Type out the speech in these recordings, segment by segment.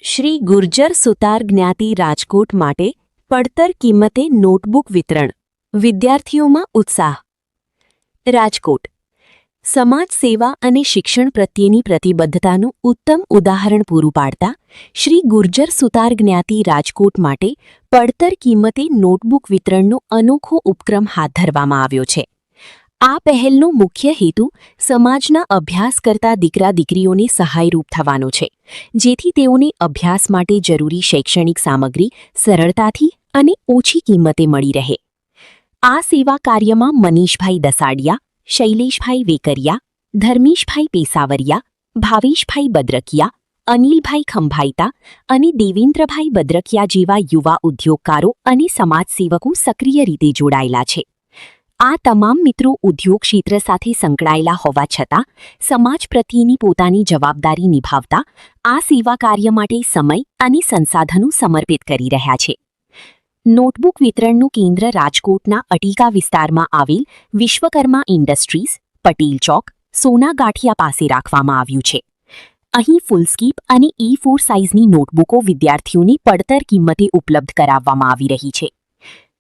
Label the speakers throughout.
Speaker 1: શ્રી ગુર્જર સુતાર જ્ઞાતિ રાજકોટ માટે પડતર કિંમતે નોટબુક વિતરણ. વિદ્યાર્થીઓમાં ઉત્સાહ. રાજકોટ સમાજ સેવા અને શિક્ષણ પ્રત્યેની પ્રતિબદ્ધતાનું ઉત્તમ ઉદાહરણ પૂરું પાડતા શ્રી ગુર્જર સુતાર જ્ઞાતિ રાજકોટ માટે પડતર કિંમતે નોટબુક વિતરણનો અનોખો ઉપક્રમ હાથ ધરવામાં આવ્યો છે. આ પહેલનો મુખ્ય હેતુ સમાજના અભ્યાસ કરતા દીકરા દીકરીઓને સહાયરૂપ થવાનો છે, જેથી તેઓને અભ્યાસ માટે જરૂરી શૈક્ષણિક સામગ્રી સરળતાથી અને ઓછી કિંમતે મળી રહે. આ સેવા કાર્યમાં મનીષભાઈ દસાડિયા, શૈલેષભાઈ વેકરિયા, ધર્મેશભાઈ પેસાવરિયા, ભાવેશભાઈ બદ્રકિયા, અનિલભાઈ ખંભાઈતા અને દેવેન્દ્રભાઈ બદ્રકિયા જેવા યુવા ઉદ્યોગકારો અને સમાજસેવકો સક્રિય રીતે જોડાયેલા છે. આ તમામ મિત્રો ઉદ્યોગ ક્ષેત્ર સાથે સંકળાયેલા હોવા છતાં સમાજ પ્રત્યેની પોતાની જવાબદારી નિભાવતા આ સેવા કાર્ય માટે સમય અને સંસાધનો સમર્પિત કરી રહ્યા છે. નોટબુક વિતરણનું કેન્દ્ર રાજકોટના અટીકા વિસ્તારમાં આવેલ વિશ્વકર્મા ઇન્ડસ્ટ્રીઝ, પટેલ ચોક, સોના ગાંઠિયા પાસે રાખવામાં આવ્યું છે. અહીં ફૂલસ્કીપ અને A4 સાઇઝની નોટબુકો વિદ્યાર્થીઓને પડતર કિંમતે ઉપલબ્ધ કરાવવામાં આવી રહી છે.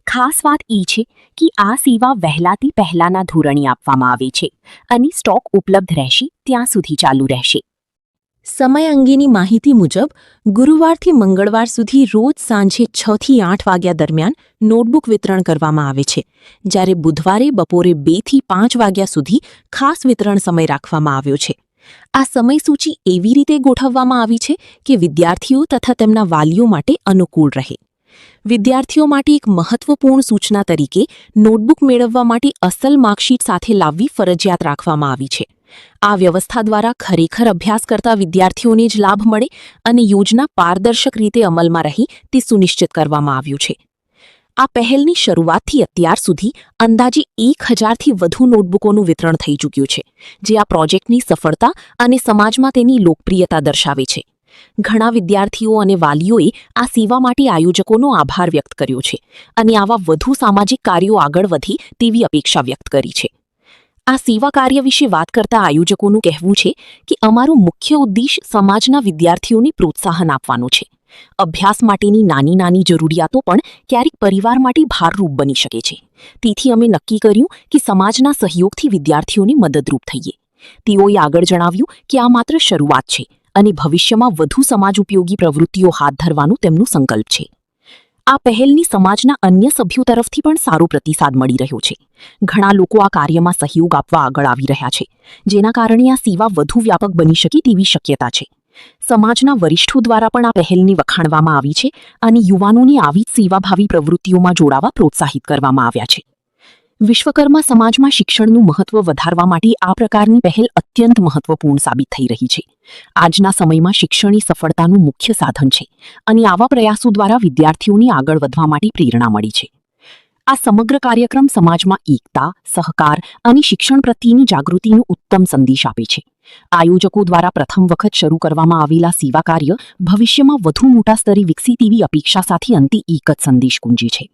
Speaker 1: ખાસ વાત એ છે કે આ સેવા વહેલાથી પહેલાના ધોરણે આપવામાં આવે છે અને સ્ટોક ઉપલબ્ધ રહેશે ત્યાં સુધી ચાલુ રહેશે.
Speaker 2: સમય અંગેની માહિતી મુજબ ગુરુવારથી મંગળવાર સુધી રોજ સાંજે 6 થી 8 વાગ્યા દરમિયાન નોટબુક વિતરણ કરવામાં આવે છે, જ્યારે બુધવારે બપોરે 2 થી 5 વાગ્યા સુધી ખાસ વિતરણ સમય રાખવામાં આવ્યો છે. આ સમયસૂચિ એવી રીતે ગોઠવવામાં આવી છે કે વિદ્યાર્થીઓ તથા તેમના વાલીઓ માટે અનુકૂળ રહે. વિદ્યાર્થીઓ માટે એક મહત્વપૂર્ણ સૂચના તરીકે નોટબુક મેળવવા માટે અસલ માર્કશીટ સાથે લાવવી ફરજિયાત રાખવામાં આવી છે. આ વ્યવસ્થા દ્વારા ખરેખર અભ્યાસ કરતા વિદ્યાર્થીઓને જ લાભ મળે અને યોજના પારદર્શક રીતે અમલમાં રહી તે સુનિશ્ચિત કરવામાં આવ્યું છે. આ પહેલની શરૂઆતથી અત્યાર સુધી અંદાજે 1000થી વધુ નોટબુકોનું વિતરણ થઈ ચૂક્યું છે, જે આ પ્રોજેક્ટની સફળતા અને સમાજમાં તેની લોકપ્રિયતા દર્શાવે છે. ઘણા વિદ્યાર્થીઓ અને વાલીઓએ આ સેવા માટે આયોજકોનો આભાર વ્યક્ત કર્યો છે અને આવા વધુ સામાજિક કાર્યો આગળ વધે તેવી અપેક્ષા વ્યક્ત કરી છે. આ સેવા કાર્ય વિશે વાત કરતા આયોજકોનું કહેવું છે કે અમારો મુખ્ય ઉદ્દેશ સમાજના વિદ્યાર્થીઓને પ્રોત્સાહન આપવાનો છે. અભ્યાસ માટેની નાની નાની જરૂરિયાતો પણ ક્યારેક પરિવાર માટે ભારરૂપ બની શકે છે. તેથી અમે નક્કી કર્યું કે સમાજના સહયોગથી વિદ્યાર્થીઓને મદદરૂપ થઈએ. તેઓએ આગળ જણાવ્યું કે આ માત્ર શરૂઆત છે અને ભવિષ્યમાં વધુ સમાજ ઉપયોગી પ્રવૃત્તિઓ હાથ ધરવાનો તેમનો સંકલ્પ છે. આ પહેલની સમાજના અન્ય સભ્યો તરફથી પણ સારો પ્રતિસાદ મળી રહ્યો છે. ઘણા લોકો આ કાર્યમાં સહયોગ આપવા આગળ આવી રહ્યા છે, જેના કારણે આ સેવા વધુ વ્યાપક બની શકે તેવી શક્યતા છે. સમાજના વરિષ્ઠો દ્વારા પણ આ પહેલને વખાણવામાં આવી છે અને યુવાનોને આવી જ સેવાભાવી પ્રવૃત્તિઓમાં જોડાવા પ્રોત્સાહિત કરવામાં આવ્યા છે. વિશ્વકર્મા સમાજમાં શિક્ષણનું મહત્વ વધારવા માટે આ પ્રકારની પહેલ અત્યંત મહત્વપૂર્ણ સાબિત થઈ રહી છે. આજના સમયમાં શિક્ષણ એ સફળતાનું મુખ્ય સાધન છે અને આવા પ્રયાસો દ્વારા વિદ્યાર્થીઓને આગળ વધવા માટે પ્રેરણા મળી છે. આ સમગ્ર કાર્યક્રમ સમાજમાં એકતા, સહકાર અને શિક્ષણ પ્રત્યેની જાગૃતિનો ઉત્તમ સંદેશ આપે છે. આયોજકો દ્વારા પ્રથમ વખત શરૂ કરવામાં આવેલા સેવા કાર્ય ભવિષ્યમાં વધુ મોટા સ્તરે વિકસે તેવી અપેક્ષા સાથે અંતે એક જ સંદેશ ગુંજે છે.